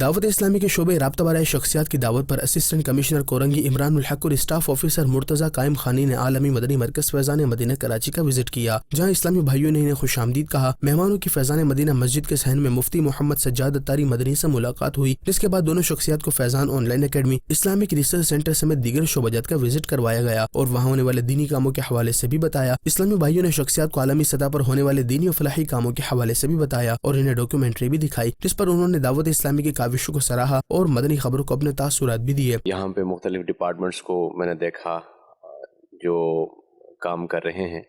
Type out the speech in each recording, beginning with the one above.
دعوت اسلامی کے شعبے رابطہ برائے شخصیات کی دعوت پر اسسٹنٹ کمشنر کورنگی عمران الحق اور اسٹاف آفیسر مرتضی قائم خانی نے عالمی مدنی مرکز فیضان مدینہ کراچی کا وزٹ کیا، جہاں اسلامی بھائیوں نے انہیں خوش آمدید کہا۔ مہمانوں کی فیضان مدینہ مسجد کے صحن میں مفتی محمد سجاد اتاری مدنی سے ملاقات ہوئی، جس کے بعد دونوں شخصیات کو Faizan online academy, Islamic research centre سمیت دیگر شعبہ جات کا وزٹ کروایا گیا اور وہاں ہونے والے دینی کاموں کے حوالے سے بھی بتایا۔ اسلامی بھائیوں نے شخصیات کو عالمی سطح پر ہونے والے دینی و فلاحی کاموں کے حوالے سے بھی بتایا اور انہیں ڈاکیومنٹری بھی دکھائی، جس پر انہوں نے دعوت اسلامی کی کاوشوں کو سراہا اور مدنی خبروں کو اپنے تاثرات بھی دیے۔ یہاں پہ مختلف ڈپارٹمنٹس کو میں نے دیکھا جو کام کر رہے ہیں،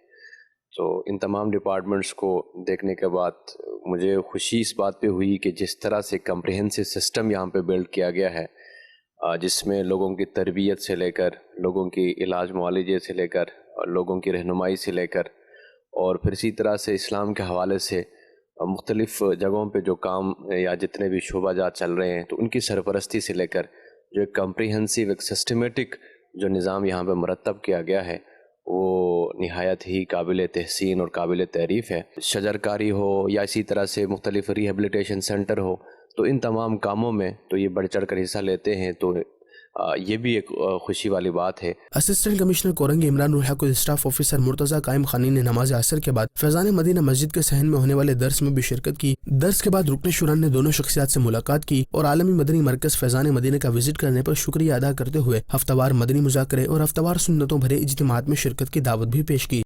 تو ان تمام ڈپارٹمنٹس کو دیکھنے کے بعد مجھے خوشی اس بات پہ ہوئی کہ جس طرح سے کمپریہنسو سسٹم یہاں پہ بلڈ کیا گیا ہے، جس میں لوگوں کی تربیت سے لے کر، لوگوں کی علاج معالجے سے لے کر، اور لوگوں کی رہنمائی سے لے کر، اور پھر اسی طرح سے اسلام کے حوالے سے مختلف جگہوں پہ جو کام یا جتنے بھی شعبہ جات چل رہے ہیں، تو ان کی سرپرستی سے لے کر جو ایک کمپریہنسو ایک سسٹمیٹک جو نظام یہاں پہ مرتب کیا گیا ہے، وہ نہایت ہی قابل تحسین اور قابل تعریف ہے۔ شجرکاری ہو یا اسی طرح سے مختلف ریہیبلیٹیشن سینٹر ہو، تو ان تمام کاموں میں تو یہ بڑھ چڑھ کر حصہ لیتے ہیں، تو یہ بھی ایک خوشی والی بات ہے۔ اسسٹنٹ کمشنر کورنگی عمران الحق اور اسٹاف آفیسر مرتضی قائم خانی نے نماز عصر کے بعد فیضان مدینہ مسجد کے صحن میں ہونے والے درس میں بھی شرکت کی۔ درس کے بعد رکن شورا نے دونوں شخصیات سے ملاقات کی اور عالمی مدنی مرکز فیضان مدینہ کا وزٹ کرنے پر شکریہ ادا کرتے ہوئے ہفتہ وار مدنی مذاکرے اور ہفتہ وار سنتوں بھرے اجتماعات میں شرکت کی دعوت بھی پیش کی۔